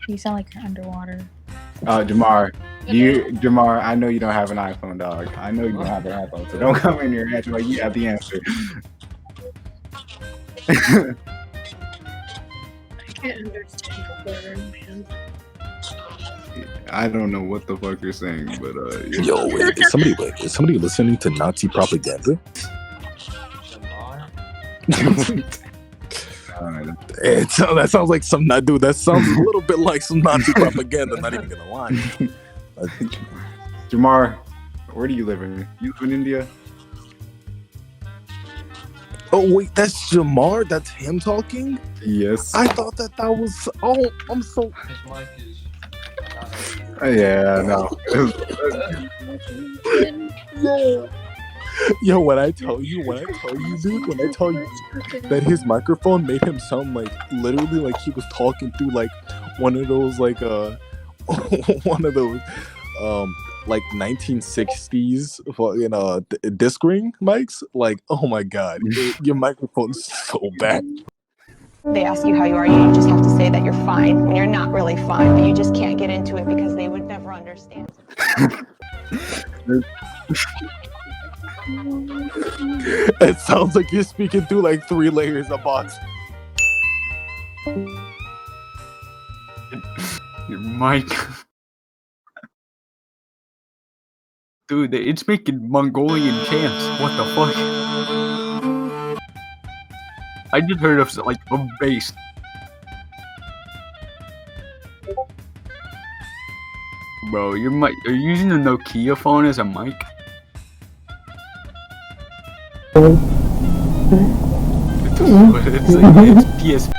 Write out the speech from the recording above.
You sound like you're underwater. Jamar, I know you don't have an iPhone, dog. I know you don't have an iPhone, so don't come in here and act like you have the answer. I can't understand the word, man. I don't know what the fuck you're saying, but Yo, wait, is somebody listening to Nazi propaganda? That sounds like some dude. That sounds a little bit like some Nazi propaganda. Not even gonna lie. Jamar, where do you live in? You live in India? Oh wait, that's Jamar. That's him talking. Yes. I thought that was. Oh, I'm so. Yeah, no. Yo, when I tell you, dude, when I tell you that his microphone made him sound like literally like he was talking through like one of those like like 1960s disc ring mics. Like, oh my god, your microphone's so bad. They ask you how you are, you just have to say that you're fine when you're not really fine, but you just can't get into it because they would never understand. It sounds like you're speaking through like 3 layers of box. Your mic. Dude, it's making Mongolian chants. What the fuck? I just heard of like a bass. Bro, your mic. Are you using a Nokia phone as a mic? It's PS.